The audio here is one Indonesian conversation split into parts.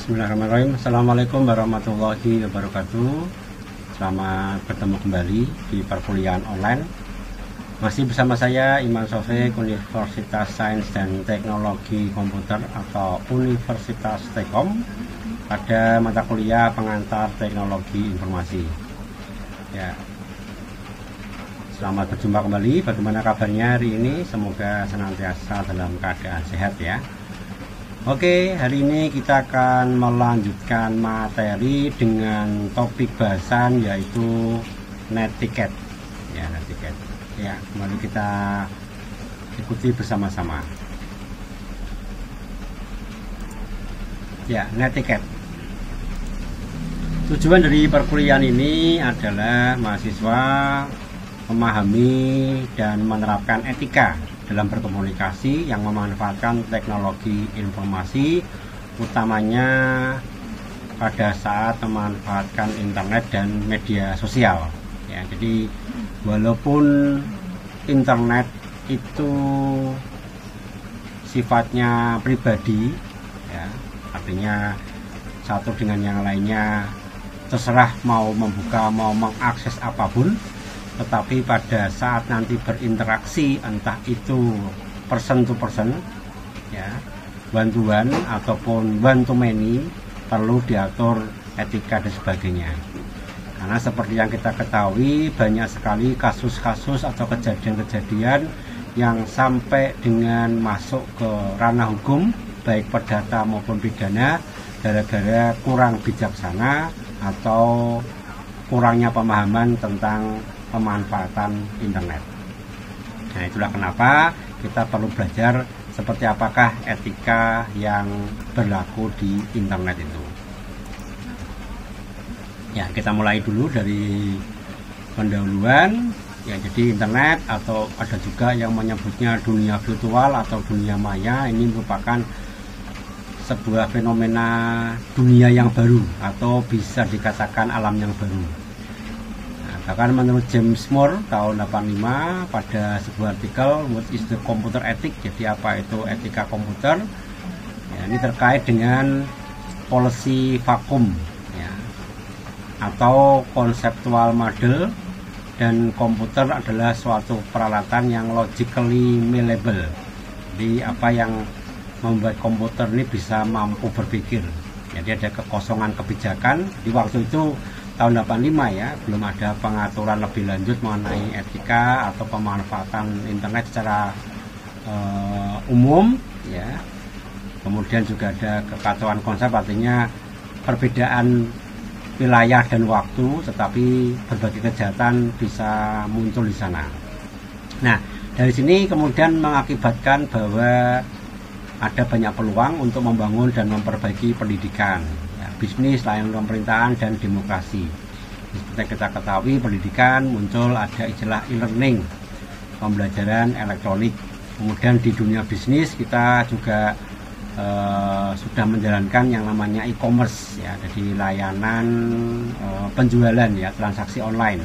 Bismillahirrahmanirrahim. Assalamualaikum warahmatullahi wabarakatuh. Selamat bertemu kembali di perkuliahan online. Masih bersama saya Iman Sofik, Universitas Sains dan Teknologi Komputer atau Universitas Tekom, pada mata kuliah pengantar teknologi informasi. Ya, selamat berjumpa kembali. Bagaimana kabarnya hari ini? Semoga senantiasa dalam keadaan sehat ya. Oke, hari ini kita akan melanjutkan materi dengan topik bahasan yaitu netiquette. Ya, netiquette. Ya, mari kita ikuti bersama-sama. Ya, netiquette. Tujuan dari perkuliahan ini adalah mahasiswa memahami dan menerapkan etika dalam berkomunikasi yang memanfaatkan teknologi informasi, utamanya pada saat memanfaatkan internet dan media sosial. Ya, jadi walaupun internet itu sifatnya pribadi, ya, artinya satu dengan yang lainnya terserah mau membuka, mau mengakses apapun, tetapi pada saat nanti berinteraksi, entah itu person to person, ya, one to one ataupun one to many, perlu diatur etika dan sebagainya. Karena seperti yang kita ketahui, banyak sekali kasus-kasus atau kejadian-kejadian yang sampai dengan masuk ke ranah hukum, baik perdata maupun pidana, gara-gara kurang bijaksana atau kurangnya pemahaman tentang pemanfaatan internet. Nah, itulah kenapa kita perlu belajar seperti apakah etika yang berlaku di internet itu. Ya, kita mulai dulu dari pendahuluan. Ya, jadi internet atau ada juga yang menyebutnya dunia virtual atau dunia maya, ini merupakan sebuah fenomena dunia yang baru atau bisa dikatakan alam yang baru. Bahkan menurut James Moore tahun 85 pada sebuah artikel What is the Computer Ethic, jadi apa itu etika komputer, ya, ini terkait dengan policy vakum, ya, atau conceptual model, dan komputer adalah suatu peralatan yang logically malleable. Jadi apa yang membuat komputer ini bisa mampu berpikir, jadi ada kekosongan kebijakan. Di waktu itu tahun 85 ya, belum ada pengaturan lebih lanjut mengenai etika atau pemanfaatan internet secara umum, ya. Kemudian juga ada kekacauan konsep, artinya perbedaan wilayah dan waktu, tetapi berbagai kejahatan bisa muncul di sana. Nah, dari sini kemudian mengakibatkan bahwa ada banyak peluang untuk membangun dan memperbaiki pendidikan, bisnis, layanan pemerintahan, dan demokrasi. Seperti kita ketahui, pendidikan muncul ada istilah e-learning, pembelajaran elektronik. Kemudian di dunia bisnis kita juga sudah menjalankan yang namanya e-commerce, ya, jadi layanan penjualan, ya, transaksi online.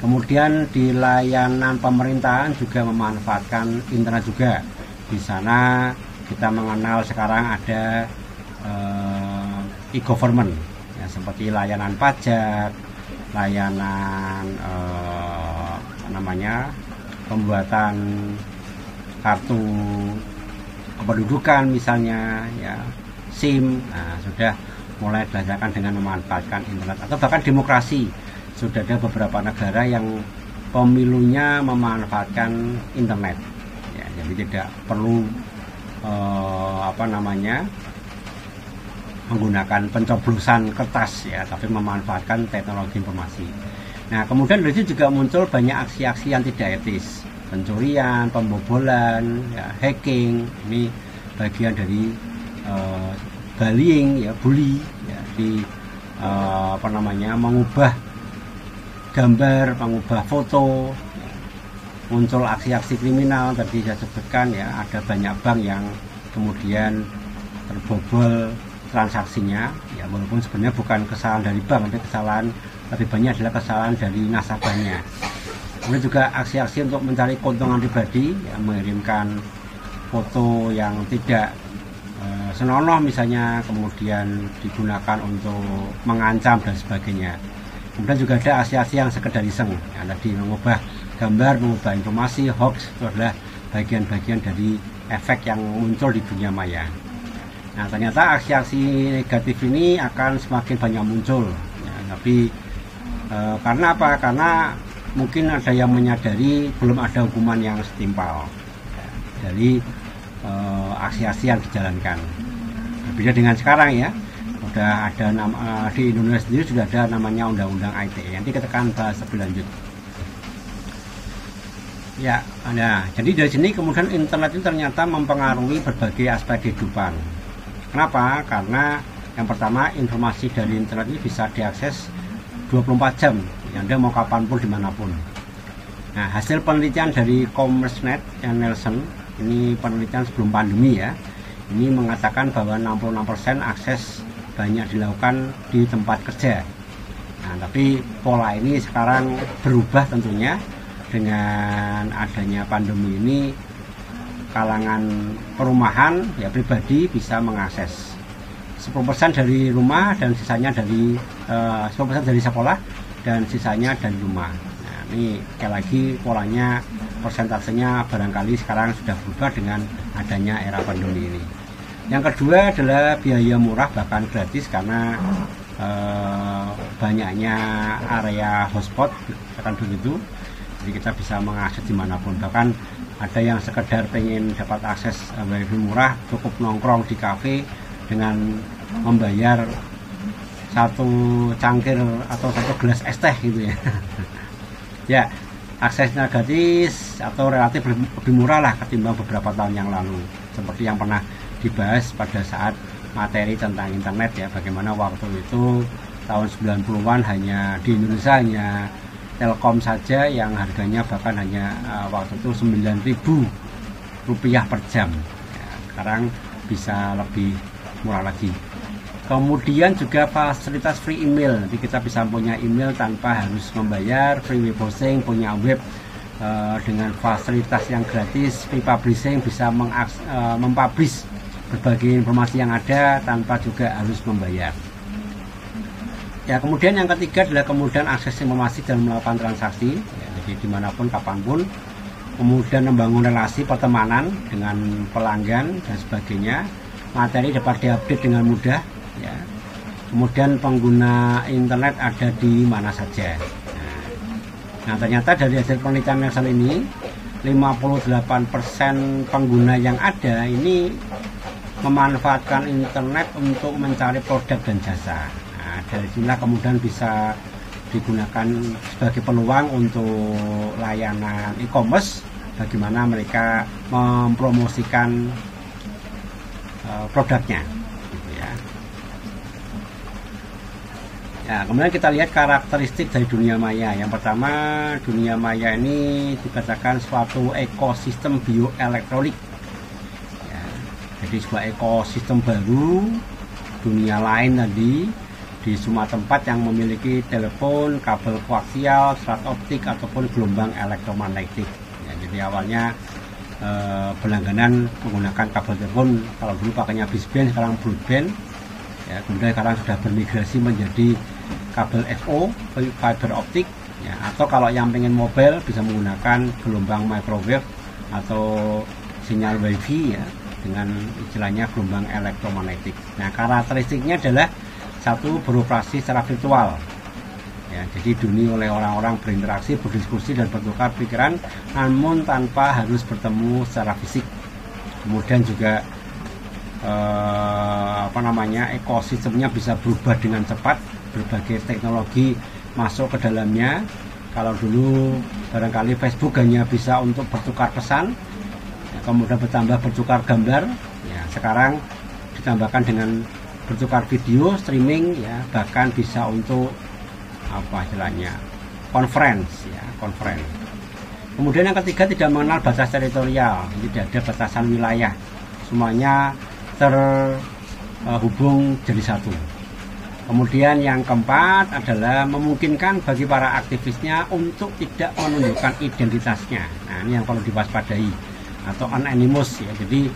Kemudian di layanan pemerintahan juga memanfaatkan internet juga. Di sana kita mengenal sekarang ada e-government, ya, seperti layanan pajak, layanan pembuatan kartu kependudukan misalnya, ya, SIM. Nah, sudah mulai dilaksanakan dengan memanfaatkan internet. Atau bahkan demokrasi, sudah ada beberapa negara yang pemilunya memanfaatkan internet, ya, jadi tidak perlu menggunakan pencoblosan kertas, ya, tapi memanfaatkan teknologi informasi. Nah, kemudian dari situ juga muncul banyak aksi-aksi yang tidak etis, pencurian, pembobolan, ya, hacking. Ini bagian dari bullying, ya, bully, ya, di mengubah gambar, mengubah foto. Muncul aksi-aksi kriminal tadi saya sebutkan, ya, ada banyak bank yang kemudian terbobol transaksinya, ya, walaupun sebenarnya bukan kesalahan dari bank, tapi kesalahan lebih banyak adalah kesalahan dari nasabahnya. Kemudian juga aksi-aksi untuk mencari keuntungan pribadi, ya, mengirimkan foto yang tidak senonoh misalnya, kemudian digunakan untuk mengancam dan sebagainya. Kemudian juga ada aksi-aksi yang sekedar iseng, ya, tadi mengubah gambar, mengubah informasi, hoax, itu adalah bagian-bagian dari efek yang muncul di dunia maya. Nah, ternyata aksi-aksi negatif ini akan semakin banyak muncul, ya, tapi karena apa? Karena mungkin ada yang menyadari belum ada hukuman yang setimpal, ya, dari aksi-aksi yang dijalankan. Berbeda dengan sekarang ya, udah ada di Indonesia sendiri juga ada namanya Undang-Undang ITE. Nanti kita akan bahas lebih lanjut. Ya, nah, jadi dari sini kemudian internet itu ternyata mempengaruhi berbagai aspek kehidupan. Kenapa? Karena yang pertama, informasi dari internet ini bisa diakses 24 jam, ya, Anda mau kapanpun dimanapun. Nah, hasil penelitian dari CommerceNet yang Nielsen, ini penelitian sebelum pandemi ya, ini mengatakan bahwa 66% akses banyak dilakukan di tempat kerja. Nah, tapi pola ini sekarang berubah tentunya. Dengan adanya pandemi ini, kalangan perumahan ya pribadi bisa mengakses 10% dari rumah dan sisanya dari 10% dari sekolah dan sisanya dari rumah. Nah, ini sekali lagi polanya, persentasenya barangkali sekarang sudah berubah dengan adanya era pandemi ini. Yang kedua adalah biaya murah bahkan gratis karena banyaknya area hotspot, akan begitu. Jadi kita bisa mengakses dimanapun, bahkan ada yang sekedar pengen dapat akses wifi murah, cukup nongkrong di kafe dengan membayar satu cangkir atau satu gelas es teh gitu ya. Ya, aksesnya gratis atau relatif lebih murah lah ketimbang beberapa tahun yang lalu, seperti yang pernah dibahas pada saat materi tentang internet ya, bagaimana waktu itu tahun 90-an hanya di Indonesia hanya Telkom saja yang harganya bahkan hanya waktu itu Rp9.000 per jam, ya, sekarang bisa lebih murah lagi. Kemudian juga fasilitas free email, nanti kita bisa punya email tanpa harus membayar, free web hosting, punya web dengan fasilitas yang gratis, free publishing, bisa mempublish berbagai informasi yang ada tanpa juga harus membayar. Ya, kemudian yang ketiga adalah kemudian akses informasi dan melakukan transaksi, ya, jadi dimanapun, kapanpun. Kemudian membangun relasi pertemanan dengan pelanggan dan sebagainya. Materi dapat diupdate dengan mudah. Ya. Kemudian pengguna internet ada di mana saja. Nah, ternyata dari hasil penelitian Nielsen ini, 58% pengguna yang ada ini memanfaatkan internet untuk mencari produk dan jasa. Dari sinilah kemudian bisa digunakan sebagai peluang untuk layanan e-commerce, bagaimana mereka mempromosikan produknya gitu ya. Ya, kemudian kita lihat karakteristik dari dunia maya. Yang pertama, dunia maya ini dikatakan suatu ekosistem bioelektronik ya, jadi sebuah ekosistem baru, dunia lain tadi di semua tempat yang memiliki telepon, kabel koaksial, serat optik ataupun gelombang elektromagnetik. Ya, jadi awalnya berlangganan menggunakan kabel telepon, kalau dulu pakainya baseband, sekarang broadband. Ya, kemudian sekarang sudah bermigrasi menjadi kabel FO, fiber optik. Ya, atau kalau yang pengen mobile bisa menggunakan gelombang microwave atau sinyal wifi ya, dengan istilahnya gelombang elektromagnetik. Nah, karakteristiknya adalah satu, beroperasi secara virtual ya, jadi dihuni oleh orang-orang berinteraksi, berdiskusi dan bertukar pikiran namun tanpa harus bertemu secara fisik. Kemudian juga ekosistemnya bisa berubah dengan cepat, berbagai teknologi masuk ke dalamnya. Kalau dulu barangkali Facebook hanya bisa untuk bertukar pesan ya, kemudian bertambah bertukar gambar ya, sekarang ditambahkan dengan bertukar video, streaming ya, bahkan bisa untuk conference ya, conference. Kemudian yang ketiga, tidak mengenal batas teritorial, tidak ada batasan wilayah, semuanya terhubung jadi satu. Kemudian yang keempat adalah memungkinkan bagi para aktivisnya untuk tidak menunjukkan identitasnya. Nah, ini yang perlu diwaspadai, atau anonymous ya. Jadi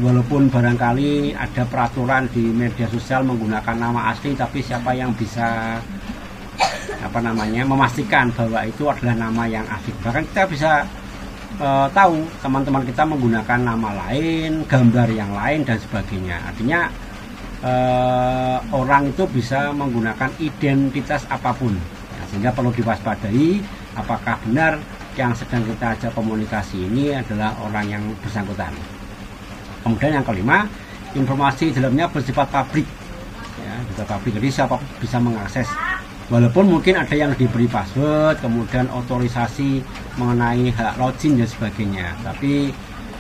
walaupun barangkali ada peraturan di media sosial menggunakan nama asli, tapi siapa yang bisa memastikan bahwa itu adalah nama yang asli. Bahkan kita bisa tahu teman-teman kita menggunakan nama lain, gambar yang lain dan sebagainya. Artinya orang itu bisa menggunakan identitas apapun ya, sehingga perlu diwaspadai apakah benar yang sedang kita ajak komunikasi ini adalah orang yang bersangkutan. Kemudian yang kelima, informasi dalamnya bersifat publik ya, jadi siapa bisa mengakses, walaupun mungkin ada yang diberi password, kemudian otorisasi mengenai hak login dan sebagainya, tapi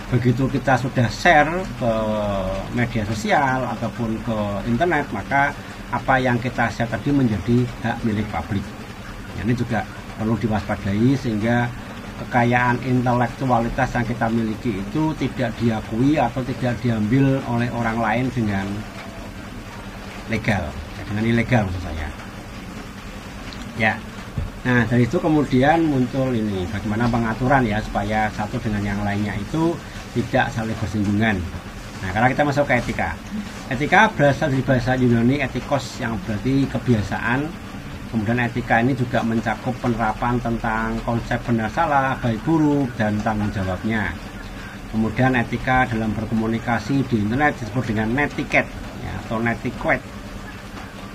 begitu kita sudah share ke media sosial ataupun ke internet, maka apa yang kita share tadi menjadi hak milik publik. Ini juga perlu diwaspadai sehingga kekayaan intelektualitas yang kita miliki itu tidak diakui atau tidak diambil oleh orang lain dengan legal, dengan ilegal maksud saya. Ya, nah dari itu kemudian muncul ini bagaimana pengaturan ya supaya satu dengan yang lainnya itu tidak saling bersinggungan. Nah, karena kita masuk ke etika. Etika berasal dari bahasa Yunani etikos yang berarti kebiasaan. Kemudian etika ini juga mencakup penerapan tentang konsep benar salah, baik buruk, dan tanggung jawabnya. Kemudian etika dalam berkomunikasi di internet disebut dengan netiquette ya, atau netiquette.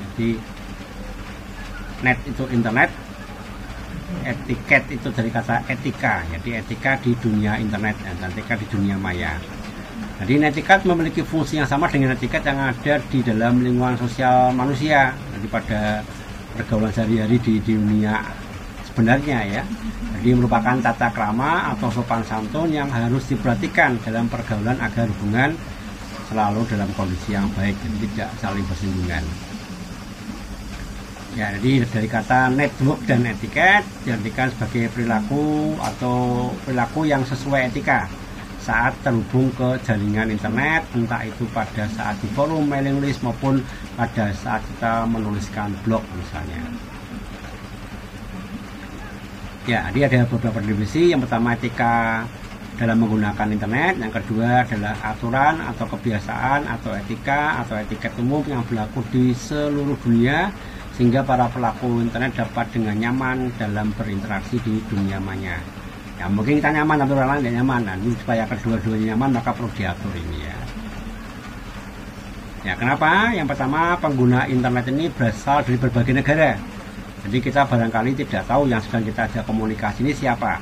Jadi net itu internet, etiket itu dari kata etika, jadi etika di dunia internet dan etika di dunia maya. Jadi netiquette memiliki fungsi yang sama dengan etiket yang ada di dalam lingkungan sosial manusia, jadi pada pergaulan sehari-hari di dunia sebenarnya ya. Jadi merupakan tata krama atau sopan santun yang harus diperhatikan dalam pergaulan agar hubungan selalu dalam kondisi yang baik, jadi tidak saling bersinggungan. Ya, jadi dari kata network dan etiket diartikan sebagai perilaku atau perilaku yang sesuai etika saat terhubung ke jaringan internet, entah itu pada saat di forum mailing list maupun pada saat kita menuliskan blog misalnya. Ya, jadi ada beberapa definisi. Yang pertama etika dalam menggunakan internet, yang kedua adalah aturan atau kebiasaan atau etika atau etiket umum yang berlaku di seluruh dunia sehingga para pelaku internet dapat dengan nyaman dalam berinteraksi di dunia maya. Ya, mungkin kita nyaman tapi orang lain tidak nyaman. Nah, supaya kedua-duanya nyaman maka perlu diatur ini ya. Ya, kenapa? Yang pertama, pengguna internet ini berasal dari berbagai negara. Jadi kita barangkali tidak tahu yang sedang kita ajak komunikasi ini siapa.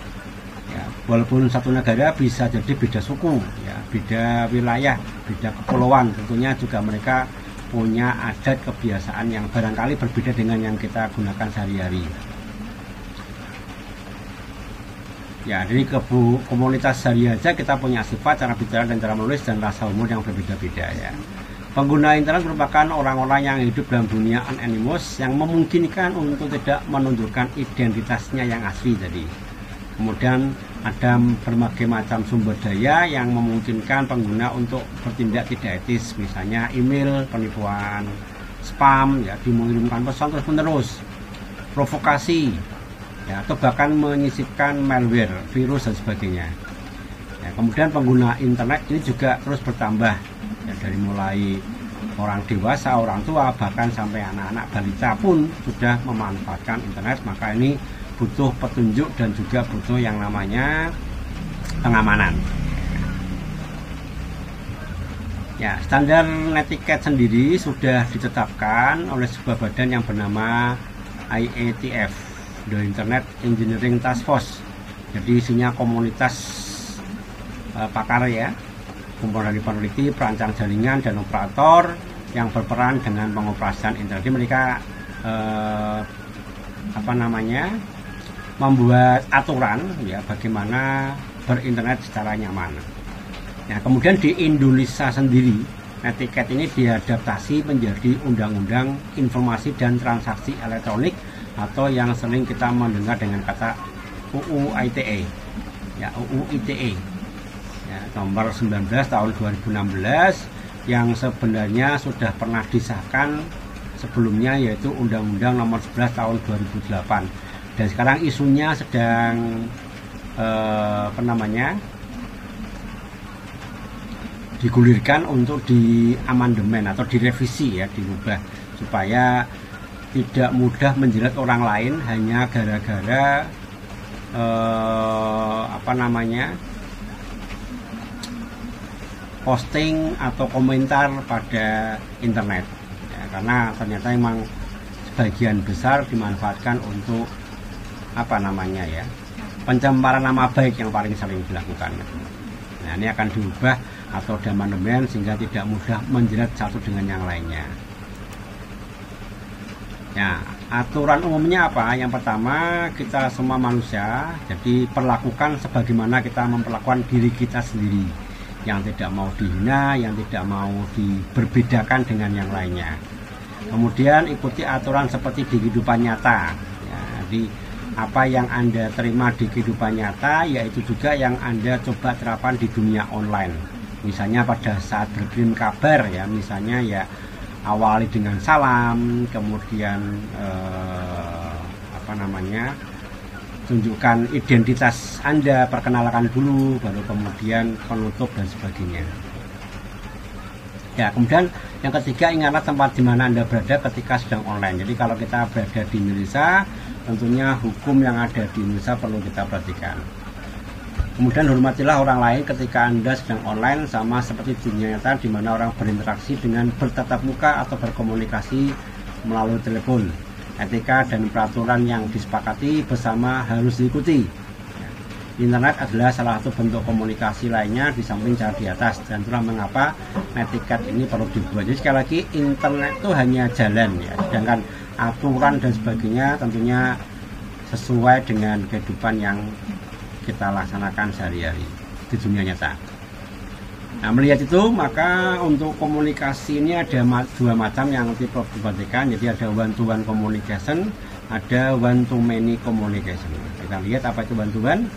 Ya, walaupun satu negara bisa jadi beda suku, ya, beda wilayah, beda kepulauan. Tentunya juga mereka punya adat kebiasaan yang barangkali berbeda dengan yang kita gunakan sehari-hari. Ya, dari komunitas sehari aja kita punya sifat, cara bicara dan cara menulis dan rasa umur yang berbeda-beda ya. Pengguna internet merupakan orang-orang yang hidup dalam dunia anonymous yang memungkinkan untuk tidak menunjukkan identitasnya yang asli tadi. Kemudian ada berbagai macam sumber daya yang memungkinkan pengguna untuk bertindak tidak etis, misalnya email, penipuan, spam, ya, mengirimkan pesan terus-menerus, provokasi, ya, atau bahkan menyisipkan malware, virus dan sebagainya. Ya, kemudian pengguna internet ini juga terus bertambah, ya, dari mulai orang dewasa, orang tua, bahkan sampai anak-anak balita pun sudah memanfaatkan internet. Maka ini butuh petunjuk dan juga butuh yang namanya pengamanan. Ya, standar netiquette sendiri sudah ditetapkan oleh sebuah badan yang bernama IETF, The Internet Engineering Task Force. Jadi isinya komunitas pakar ya, kumpulan dari peneliti, perancang jaringan dan operator yang berperan dengan pengoperasian internet. Jadi mereka membuat aturan ya bagaimana berinternet secara nyaman. Nah, kemudian di Indonesia sendiri netiquette ini diadaptasi menjadi Undang-Undang Informasi dan Transaksi Elektronik atau yang sering kita mendengar dengan kata UU ITE ya, UU ITE ya, nomor 19 tahun 2016 yang sebenarnya sudah pernah disahkan sebelumnya, yaitu Undang-Undang nomor 11 tahun 2008. Dan sekarang isunya sedang digulirkan untuk diamandemen atau direvisi ya, dirubah supaya tidak mudah menjerat orang lain hanya gara-gara posting atau komentar pada internet ya, karena ternyata memang sebagian besar dimanfaatkan untuk pencemaran nama baik yang paling sering dilakukan. Nah, ini akan diubah atau diamandemen sehingga tidak mudah menjerat satu dengan yang lainnya. Ya, aturan umumnya apa? Yang pertama, kita semua manusia, jadi perlakukan sebagaimana kita memperlakukan diri kita sendiri, yang tidak mau dihina, yang tidak mau diberbedakan dengan yang lainnya. Kemudian ikuti aturan seperti di kehidupan nyata. Ya, jadi apa yang Anda terima di kehidupan nyata, yaitu juga yang Anda coba terapkan di dunia online. Misalnya pada saat berkirim kabar ya, misalnya ya awali dengan salam, kemudian tunjukkan identitas Anda, perkenalkan dulu, baru kemudian penutup dan sebagainya. Ya, kemudian yang ketiga, ingatlah tempat di mana Anda berada ketika sedang online. Jadi kalau kita berada di Indonesia, tentunya hukum yang ada di Indonesia perlu kita perhatikan. Kemudian hormatilah orang lain ketika Anda sedang online, sama seperti dunia nyata di mana orang berinteraksi dengan bertatap muka atau berkomunikasi melalui telepon. Etika dan peraturan yang disepakati bersama harus diikuti. Internet adalah salah satu bentuk komunikasi lainnya di samping cara di atas, dan itulah mengapa etiket ini perlu dibuat. Jadi sekali lagi, internet itu hanya jalan ya, sedangkan aturan dan sebagainya tentunya sesuai dengan kehidupan yang kita laksanakan sehari-hari di dunia nyata. Nah, melihat itu, maka untuk komunikasi ini ada dua macam yang nanti Prof diperhatikan. Jadi ada one-to-one communication, ada one-to-many communication. Kita lihat apa itu one-to-one.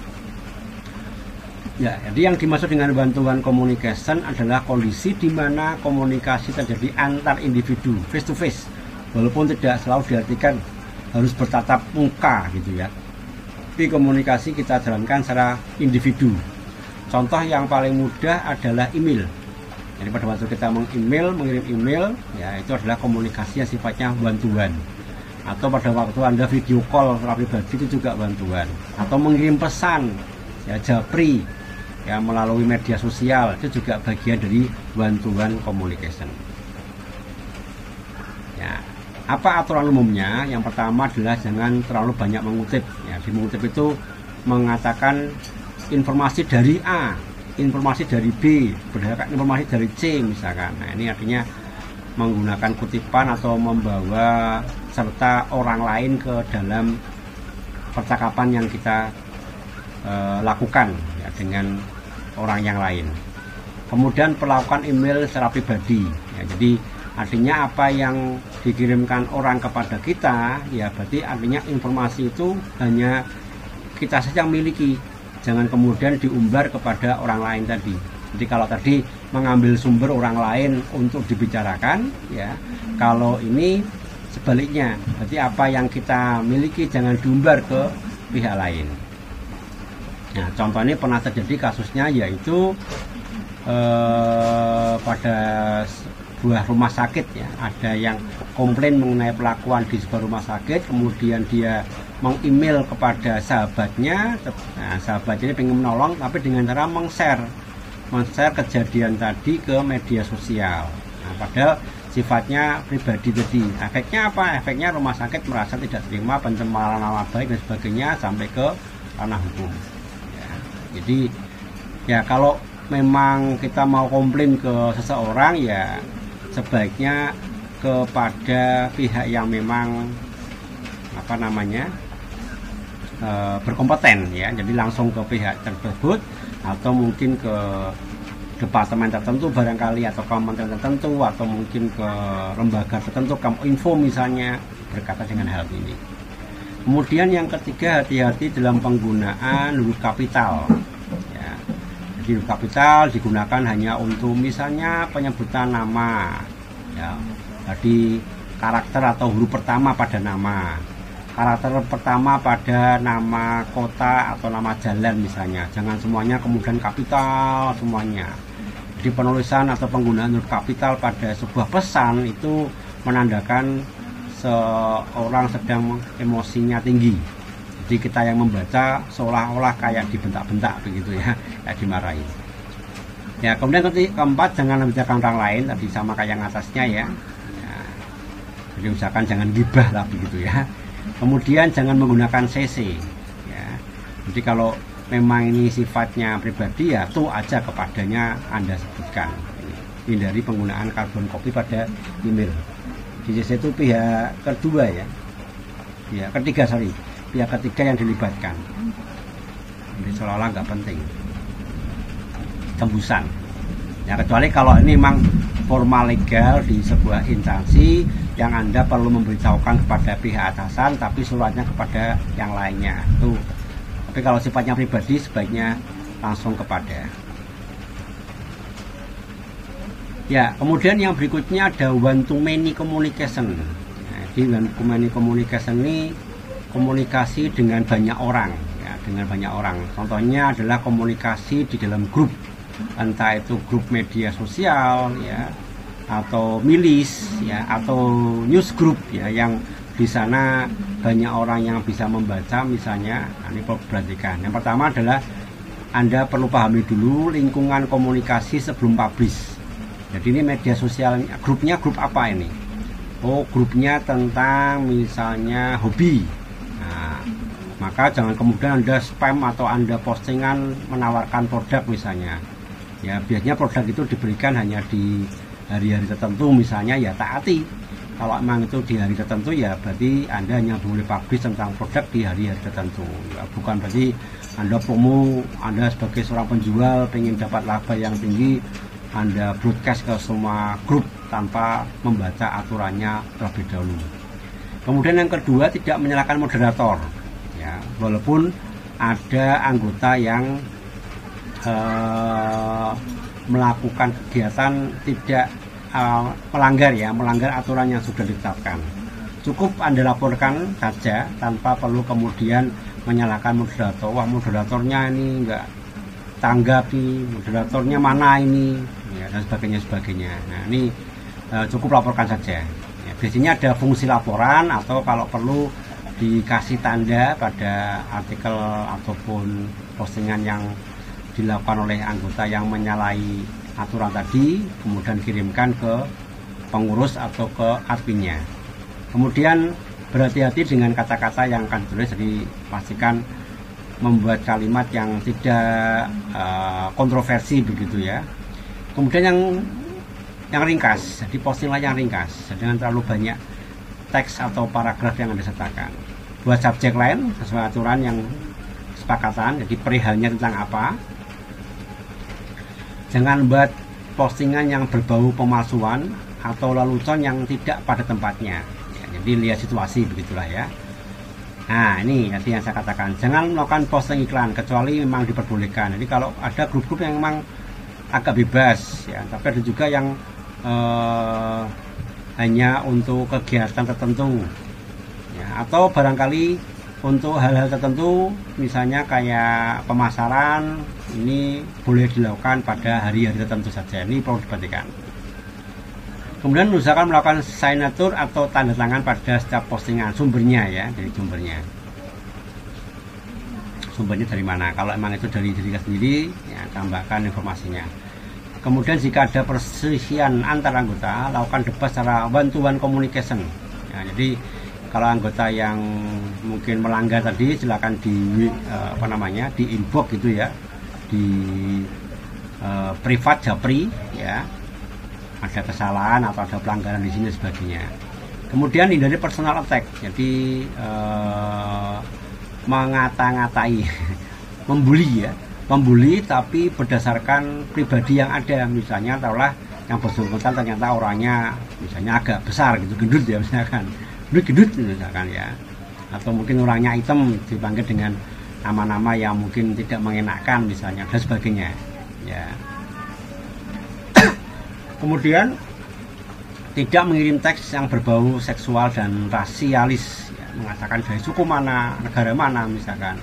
Ya, jadi yang dimaksud dengan one-to-one communication adalah kondisi di mana komunikasi terjadi antar individu, face to face, walaupun tidak selalu diartikan harus bertatap muka gitu ya. Tapi komunikasi kita jalankan secara individu. Contoh yang paling mudah adalah email. Jadi pada waktu kita mengirim email, ya itu adalah komunikasi yang sifatnya one-to-one. Atau pada waktu Anda video call secara pribadi, itu juga one-to-one. Atau mengirim pesan, ya japri, ya melalui media sosial, itu juga bagian dari one-to-one communication. Ya, apa aturan umumnya? Yang pertama adalah jangan terlalu banyak mengutip. Ya, di mengutip itu mengatakan informasi dari A, informasi dari B, berdasarkan informasi dari C misalkan. Nah, ini artinya menggunakan kutipan atau membawa serta orang lain ke dalam percakapan yang kita lakukan ya, dengan orang yang lain. Kemudian perlakukan email secara pribadi. Ya, jadi artinya apa yang dikirimkan orang kepada kita, ya berarti artinya informasi itu hanya kita saja yang miliki. Jangan kemudian diumbar kepada orang lain tadi. Jadi kalau tadi mengambil sumber orang lain untuk dibicarakan, ya kalau ini sebaliknya, berarti apa yang kita miliki jangan diumbar ke pihak lain. Nah, contoh ini pernah terjadi kasusnya, yaitu pada sebuah rumah sakit ya, ada yang komplain mengenai perlakuan di sebuah rumah sakit, kemudian dia meng-email kepada sahabatnya. Nah, sahabatnya ini pengen menolong, tapi dengan cara meng-share kejadian tadi ke media sosial. Nah, padahal sifatnya pribadi tadi. Efeknya apa? Efeknya rumah sakit merasa tidak terima, pencemaran nama baik dan sebagainya sampai ke ranah hukum. Ya, jadi ya kalau memang kita mau komplain ke seseorang, ya sebaiknya kepada pihak yang memang berkompeten ya, jadi langsung ke pihak tersebut, atau mungkin ke departemen tertentu barangkali, atau kementerian tertentu, atau mungkin ke lembaga tertentu, Kominfo misalnya, berkaitan dengan hal ini. Kemudian yang ketiga, hati-hati dalam penggunaan huruf kapital ya. Jadi huruf kapital digunakan hanya untuk misalnya penyebutan nama ya, jadi karakter atau huruf pertama pada nama, karakter pertama pada nama kota atau nama jalan misalnya. Jangan semuanya kemudian kapital semuanya. Jadi penulisan atau penggunaan huruf kapital pada sebuah pesan itu menandakan seorang sedang emosinya tinggi. Jadi kita yang membaca seolah-olah kayak dibentak-bentak begitu ya, kayak dimarahi. Ya, kemudian keempat, jangan membicarakan orang lain, tadi sama kayak yang atasnya ya. Jadi usahakan jangan gibah lah begitu ya. Kemudian jangan menggunakan CC ya. Jadi kalau memang ini sifatnya pribadi ya tuh aja kepadanya Anda sebutkan. Hindari penggunaan karbon copy pada email. Di CC itu pihak kedua ya. Ya, ketiga sorry. Pihak ketiga yang dilibatkan. Jadi seolah-olah nggak penting. Tembusan. Ya, kecuali kalau ini memang formal legal di sebuah instansi yang Anda perlu memberitahukan kepada pihak atasan tapi suratnya kepada yang lainnya. Tuh. Tapi kalau sifatnya pribadi sebaiknya langsung kepada. Ya, kemudian yang berikutnya ada one to many communication. Nah, di one to many communication ini komunikasi dengan banyak orang, ya, dengan banyak orang. Contohnya adalah komunikasi di dalam grup, entah itu grup media sosial, ya, atau milis, ya, atau news group, ya, yang di sana banyak orang yang bisa membaca misalnya. Nah, ini perlu perhatikan. Yang pertama adalah Anda perlu pahami dulu lingkungan komunikasi sebelum publish. Jadi ini media sosial, grupnya grup apa ini? Oh, grupnya tentang misalnya hobi. Nah, maka jangan kemudian Anda spam atau Anda postingan menawarkan produk misalnya. Ya, biasanya produk itu diberikan hanya di hari-hari tertentu misalnya, ya taati. Kalau memang itu di hari tertentu ya berarti Anda hanya boleh publish tentang produk di hari-hari tertentu ya, bukan berarti Anda promo, Anda sebagai seorang penjual pengen dapat laba yang tinggi, Anda broadcast ke semua grup tanpa membaca aturannya terlebih dahulu. Kemudian yang kedua, tidak menyalahkan moderator ya, walaupun ada anggota yang melakukan kegiatan tidak melanggar aturan yang sudah ditetapkan. Cukup Anda laporkan saja tanpa perlu kemudian menyalahkan moderator. Wah, moderatornya ini enggak tanggapi, moderatornya mana ini, ya, dan sebagainya. Nah, ini cukup laporkan saja. Ya, biasanya ada fungsi laporan atau kalau perlu dikasih tanda pada artikel ataupun postingan yang dilakukan oleh anggota yang menyalahi aturan tadi, kemudian kirimkan ke pengurus atau ke adminnya. Kemudian berhati-hati dengan kata-kata yang akan ditulis, jadi pastikan membuat kalimat yang tidak kontroversi begitu ya. Kemudian yang ringkas, jadi postinglah yang ringkas, jangan terlalu banyak teks atau paragraf yang Anda sertakan. Buat subjek lain sesuai aturan yang kesepakatan, jadi perihalnya tentang apa. Jangan buat postingan yang berbau pemalsuan atau lelucon yang tidak pada tempatnya ya, jadi lihat situasi begitulah ya. Nah, ini tadi yang saya katakan, jangan melakukan posting iklan kecuali memang diperbolehkan. Jadi kalau ada grup-grup yang memang agak bebas ya, tapi ada juga yang hanya untuk kegiatan tertentu ya, atau barangkali untuk hal-hal tertentu misalnya kayak pemasaran, ini boleh dilakukan pada hari-hari tertentu saja. Ini perlu diperhatikan. Kemudian usahakan melakukan signature atau tanda tangan pada setiap postingan, sumbernya ya, dari sumbernya dari mana. Kalau emang itu dari diri sendiri ya, tambahkan informasinya. Kemudian jika ada perselisihan antar anggota, lakukan debat secara one to one communication ya, jadi kalau anggota yang mungkin melanggar tadi silakan di di inbox gitu ya, di privat japri ya, ada kesalahan atau ada pelanggaran di sini sebagainya. Kemudian hindari personal attack, jadi mengata-ngatai, membuli tapi berdasarkan pribadi yang ada. Misalnya taruhlah yang bersangkutan ternyata orangnya misalnya agak besar gitu, gendut ya misalkan. Gendut misalkan ya, atau mungkin orangnya hitam dipanggil dengan nama-nama yang mungkin tidak mengenakan misalnya dan sebagainya ya. Kemudian tidak mengirim teks yang berbau seksual dan rasialis ya, mengatakan dari suku mana, negara mana misalkan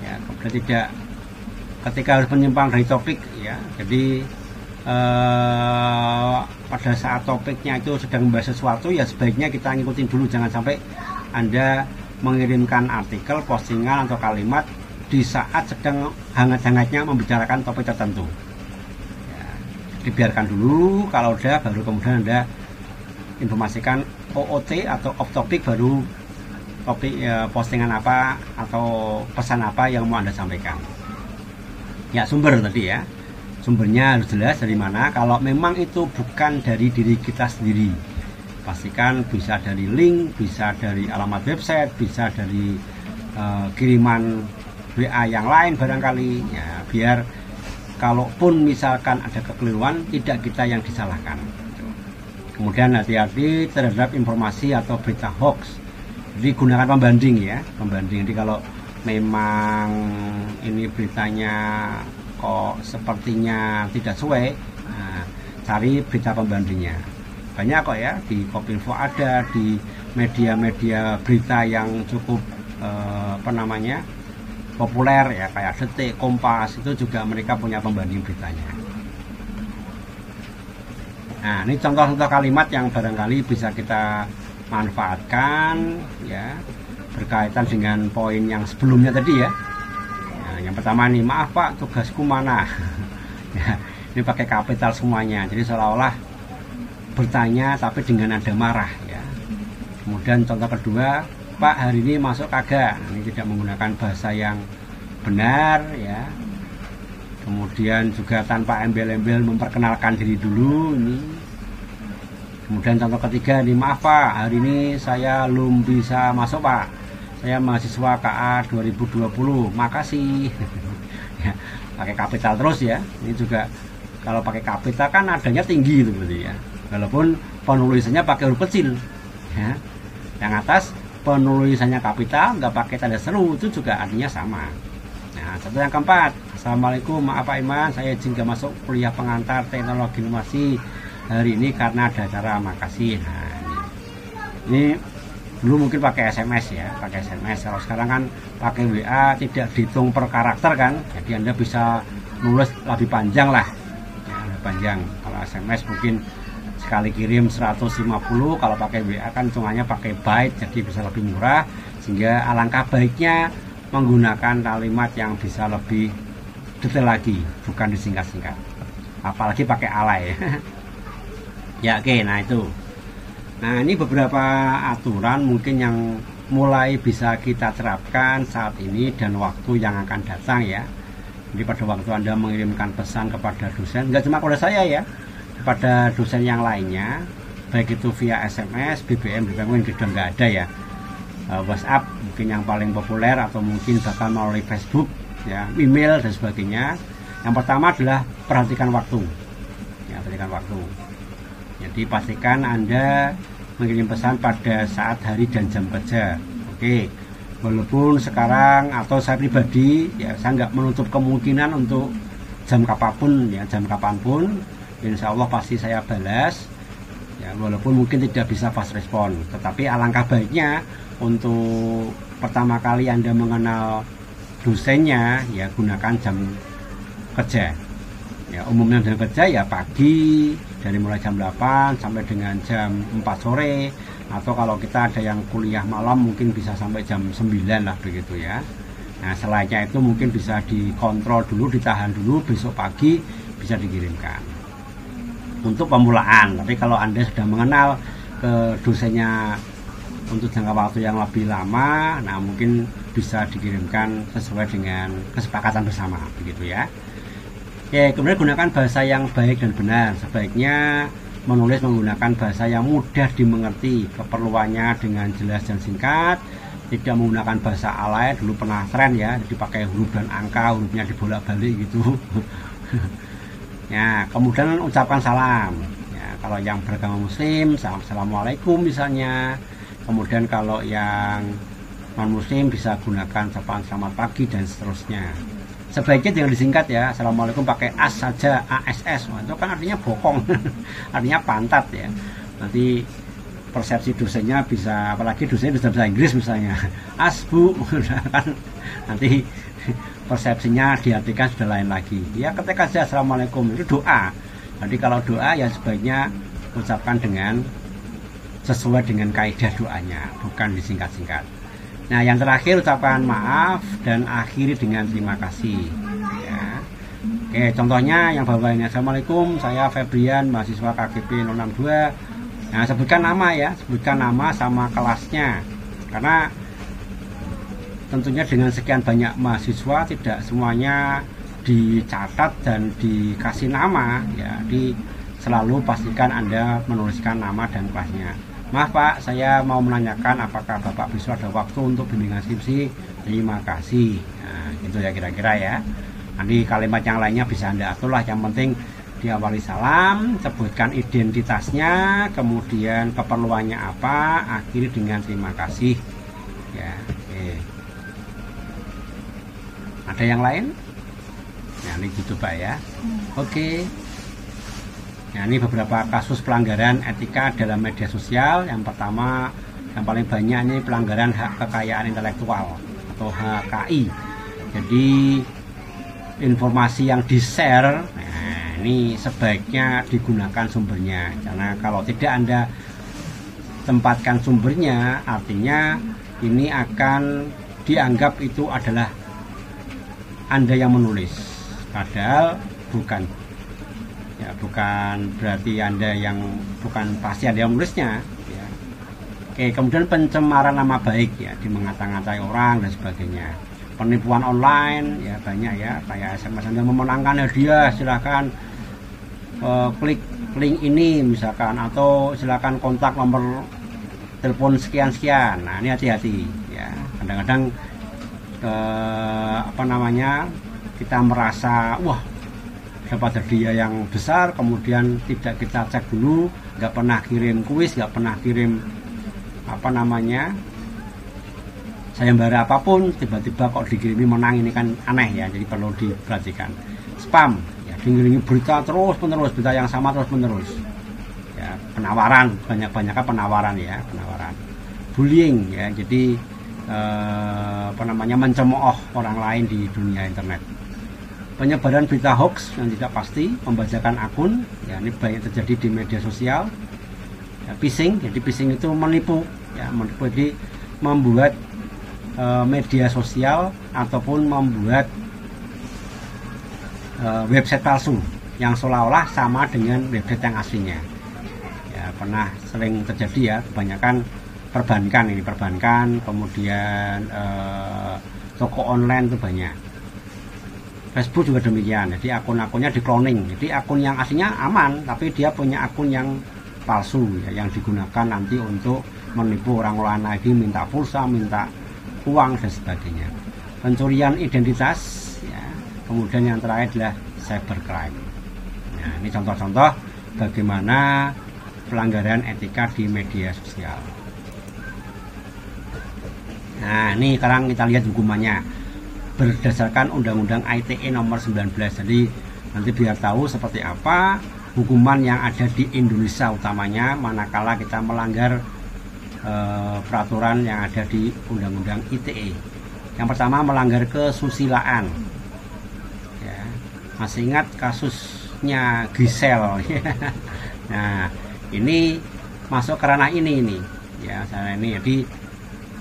ya. Kemudian tidak ketika harus menyimpang dari topik ya, jadi pada saat topiknya itu sedang membahas sesuatu, ya sebaiknya kita ngikutin dulu. Jangan sampai Anda mengirimkan artikel, postingan atau kalimat di saat sedang hangat-hangatnya membicarakan topik tertentu. Ya, dibiarkan dulu, kalau udah baru kemudian Anda informasikan OOT atau off topic, baru topik postingan apa atau pesan apa yang mau Anda sampaikan. Ya, sumber tadi ya, sumbernya harus jelas dari mana. Kalau memang itu bukan dari diri kita sendiri, pastikan bisa dari link, bisa dari alamat website, bisa dari kiriman WA yang lain barangkali ya, biar kalaupun misalkan ada kekeliruan tidak kita yang disalahkan. Kemudian hati-hati terhadap informasi atau berita hoax. Jadi gunakan pembanding ya, pembanding. Jadi kalau memang ini beritanya kok sepertinya tidak sesuai, nah, cari berita pembandingnya. Banyak kok ya, di Kopinfo ada, di media-media berita yang cukup populer ya, kayak Detik, Kompas, itu juga mereka punya pembanding beritanya. Nah, ini contoh-contoh kalimat yang barangkali bisa kita manfaatkan ya, berkaitan dengan poin yang sebelumnya tadi ya. Nah, yang pertama nih, maaf Pak, tugasku mana? Ya, ini pakai kapital semuanya, jadi seolah-olah bertanya tapi dengan nada marah ya. Kemudian contoh kedua, Pak, hari ini masuk kagak? Ini tidak menggunakan bahasa yang benar ya. Kemudian juga tanpa embel-embel memperkenalkan diri dulu ini. Kemudian contoh ketiga, nih, maaf Pak, hari ini saya belum bisa masuk Pak, saya mahasiswa KA 2020, makasih. Ya, pakai kapital terus ya. Ini juga kalau pakai kapital kan adanya tinggi itu berarti ya, walaupun penulisannya pakai huruf kecil ya. Yang atas penulisannya kapital, nggak pakai tanda seru, itu juga artinya sama. Nah, contoh yang keempat, Assalamualaikum, maaf Pak Iman, saya izin gak masuk kuliah pengantar teknologi informasi hari ini karena ada acara, makasih. Nah, ini dulu mungkin pakai SMS ya, pakai SMS. Kalau sekarang kan pakai WA, tidak dihitung per karakter kan, jadi Anda bisa nulis lebih panjang lah ya, lebih panjang. Kalau SMS mungkin sekali kirim 150, kalau pakai WA kan hitungannya pakai byte, jadi bisa lebih murah. Sehingga alangkah baiknya menggunakan kalimat yang bisa lebih detail lagi, bukan disingkat-singkat, apalagi pakai alay. Ya oke, nah itu. Nah, ini beberapa aturan mungkin yang mulai bisa kita terapkan saat ini dan waktu yang akan datang ya. Jadi pada waktu Anda mengirimkan pesan kepada dosen, nggak cuma kepada saya ya, kepada dosen yang lainnya, baik itu via SMS, BBM mungkin sudah nggak ada ya, WhatsApp mungkin yang paling populer, atau mungkin bahkan melalui Facebook ya, email dan sebagainya. Yang pertama adalah perhatikan waktu ya, perhatikan waktu. Jadi pastikan Anda mengirim pesan pada saat hari dan jam kerja. Oke, walaupun sekarang atau saya pribadi ya, saya nggak menutup kemungkinan untuk jam kapanpun ya, jam kapanpun insya Allah pasti saya balas ya, walaupun mungkin tidak bisa fast respon. Tetapi alangkah baiknya untuk pertama kali Anda mengenal dosennya ya, gunakan jam kerja ya. Umumnya jam kerja ya pagi, dari mulai jam 8 sampai dengan jam 4 sore, atau kalau kita ada yang kuliah malam mungkin bisa sampai jam 9 lah begitu ya. Nah, selainnya itu mungkin bisa dikontrol dulu, ditahan dulu, besok pagi bisa dikirimkan untuk pemulaan. Tapi kalau Anda sudah mengenal ke dosennya untuk jangka waktu yang lebih lama, nah mungkin bisa dikirimkan sesuai dengan kesepakatan bersama begitu ya. Oke, kemudian gunakan bahasa yang baik dan benar. Sebaiknya menulis menggunakan bahasa yang mudah dimengerti, keperluannya dengan jelas dan singkat, tidak menggunakan bahasa alay. Dulu pernah tren ya, jadi pakai huruf dan angka, hurufnya dibolak-balik gitu. Ya, kemudian ucapkan salam ya, kalau yang beragama muslim, assalamualaikum misalnya. Kemudian kalau yang non muslim bisa gunakan sapaan selamat pagi dan seterusnya. Sebaiknya jangan disingkat ya, assalamualaikum pakai as saja, ASS. Wah, itu kan artinya bokong, artinya pantat ya. Nanti persepsi dosennya bisa, apalagi dosennya bisa bahasa Inggris misalnya, as bu, kan nanti persepsinya diartikan sudah lain lagi. Ya, ketika saja assalamualaikum itu doa Jadi kalau doa ya sebaiknya ucapkan dengan sesuai dengan kaidah doanya, bukan disingkat-singkat. Nah, yang terakhir ucapan maaf dan akhiri dengan terima kasih. Ya. Oke, contohnya yang bawah ini, Assalamualaikum, saya Febrian, mahasiswa KGP 062. Nah, sebutkan nama ya, sebutkan nama sama kelasnya. Karena tentunya dengan sekian banyak mahasiswa tidak semuanya dicatat dan dikasih nama ya. Selalu pastikan Anda menuliskan nama dan kelasnya. Maaf Pak, saya mau menanyakan apakah Bapak besok ada waktu untuk bimbingan skripsi. Terima kasih. Nah, gitu ya kira-kira ya. Nanti kalimat yang lainnya bisa Anda aturlah, yang penting diawali salam, sebutkan identitasnya, kemudian keperluannya apa, akhiri dengan terima kasih ya. Oke. Ada yang lain? Nah, ini gitu Pak ya. Oke. Nah, ini beberapa kasus pelanggaran etika dalam media sosial. Yang pertama, yang paling banyak ini pelanggaran hak kekayaan intelektual atau HKI. Jadi informasi yang di-share, nah, ini sebaiknya digunakan sumbernya. Karena kalau tidak Anda tempatkan sumbernya, artinya ini akan dianggap itu adalah Anda yang menulis. Padahal bukan ya, bukan berarti Anda yang, bukan pasti Anda yang menulisnya ya. Oke, kemudian pencemaran nama baik ya, di mengata-ngatai orang dan sebagainya. Penipuan online ya banyak ya, kayak SMS Anda memenangkan hadiah, silahkan klik link ini misalkan, atau silakan kontak nomor telepon sekian-sekian. Nah, ini hati-hati ya. Kadang-kadang kita merasa wah dapat hadiah yang besar, kemudian tidak kita cek dulu, nggak pernah kirim kuis, nggak pernah kirim sayembara apapun, tiba-tiba kok dikirimi menang, ini kan aneh ya. Jadi perlu diperhatikan. Spam ya, dikirimi berita terus menerus, berita yang sama terus menerus ya. Penawaran, banyak-banyaknya penawaran ya, penawaran. Bullying ya, jadi mencemooh orang lain di dunia internet. Penyebaran berita hoax yang tidak pasti, membajakan akun ya, ini banyak terjadi di media sosial ya. Phishing, jadi phishing itu menipu ya, jadi membuat media sosial ataupun membuat website palsu yang seolah-olah sama dengan website yang aslinya ya. Pernah sering terjadi ya, kebanyakan perbankan, kemudian toko online itu banyak. Facebook juga demikian, jadi akun-akunnya di cloning, jadi akun yang aslinya aman, tapi dia punya akun yang palsu ya, yang digunakan nanti untuk menipu orang lain lagi, minta pulsa, minta uang dan sebagainya. Pencurian identitas ya. Kemudian yang terakhir adalah cybercrime. Nah, ini contoh-contoh bagaimana pelanggaran etika di media sosial. Nah, ini sekarang kita lihat hukumannya berdasarkan Undang-Undang ITE nomor 19. Jadi nanti biar tahu seperti apa hukuman yang ada di Indonesia, utamanya manakala kita melanggar peraturan yang ada di Undang-Undang ITE. Yang pertama, melanggar kesusilaan ya. Masih ingat kasusnya Gisel? Nah, ini masuk ke ranah ini ya, saya ini. Jadi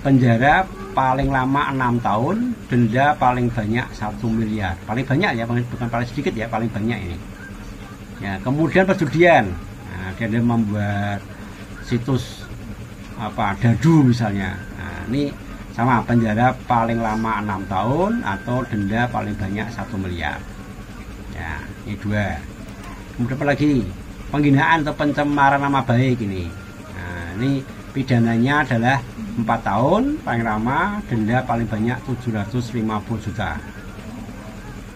penjara paling lama 6 tahun, denda paling banyak 1 miliar. Paling banyak ya, bukan paling sedikit ya, paling banyak ini ya. Kemudian perjudian, nah, dia membuat situs dadu misalnya. Nah, ini sama, penjara paling lama 6 tahun atau denda paling banyak 1 miliar ya. Ini 2. Kemudian apa lagi? Penghinaan atau pencemaran nama baik ini. Nah, ini pidananya adalah 4 tahun paling lama, denda paling banyak 750 juta.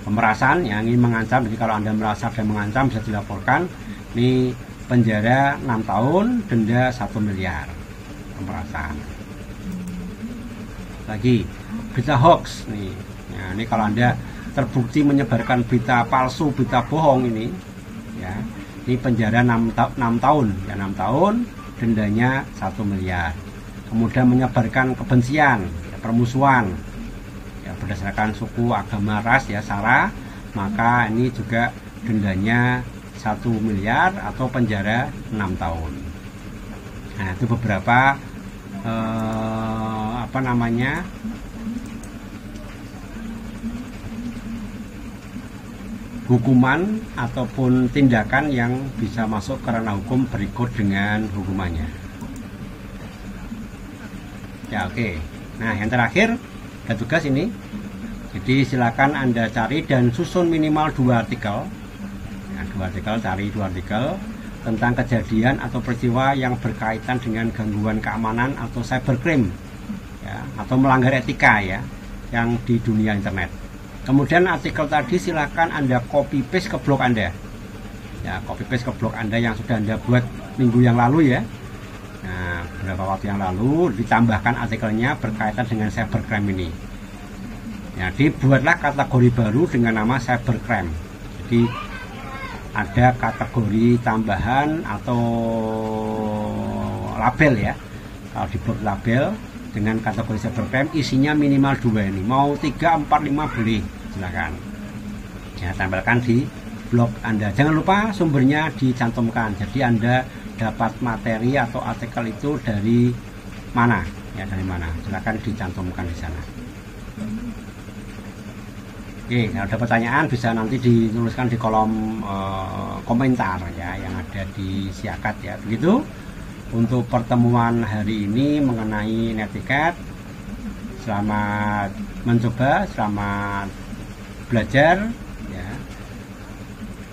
Pemerasan yang ingin mengancam, jadi kalau Anda merasa ada mengancam bisa dilaporkan. Ini penjara 6 tahun, denda 1 miliar. Pemerasan. Lagi berita hoax nih. Nah, ini kalau Anda terbukti menyebarkan berita palsu, berita bohong ini ya, ini penjara 6 tahun ya, 6 tahun, dendanya 1 miliar. Kemudian menyebarkan kebencian ya, permusuhan ya, berdasarkan suku, agama, ras ya, sara, maka ini juga dendanya 1 miliar atau penjara 6 tahun. Nah, itu beberapa hukuman ataupun tindakan yang bisa masuk ke ranah hukum berikut dengan hukumannya. Ya, oke. Nah, yang terakhir ada tugas ini. Jadi silakan Anda cari dan susun minimal 2 artikel. Nah, 2 artikel, cari 2 artikel tentang kejadian atau peristiwa yang berkaitan dengan gangguan keamanan atau cybercrime, ya, atau melanggar etika ya, yang di dunia internet. Kemudian artikel tadi silakan Anda copy paste ke blog Anda. Ya, copy paste ke blog Anda yang sudah Anda buat minggu yang lalu ya. Nah, beberapa waktu yang lalu ditambahkan artikelnya berkaitan dengan cybercrime ini. Ya, dibuatlah kategori baru dengan nama cybercrime. Jadi ada kategori tambahan atau label ya. Kalau dibuat label dengan kategori cybercrime isinya minimal 2 ini. Mau 3, 4, 5 boleh, silakan. Ya, tempelkan di blog Anda. Jangan lupa sumbernya dicantumkan. Jadi Anda dapat materi atau artikel itu dari mana? Ya, dari mana? Silakan dicantumkan di sana. Oke, kalau ada pertanyaan bisa nanti dituliskan di kolom komentar ya yang ada di Siakat ya. Begitu untuk pertemuan hari ini mengenai netiquette. Selamat mencoba, selamat belajar ya.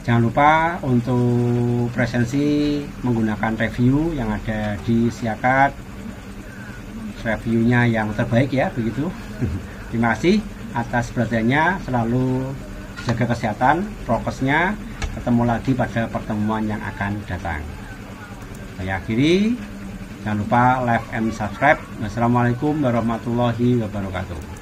Jangan lupa untuk presensi menggunakan review yang ada di Siakat. Reviewnya yang terbaik ya, begitu. Terima kasih atas perhatiannya, selalu jaga kesehatan, prokesnya. Ketemu lagi pada pertemuan yang akan datang. Saya akhiri, jangan lupa like and subscribe. Wassalamualaikum warahmatullahi wabarakatuh.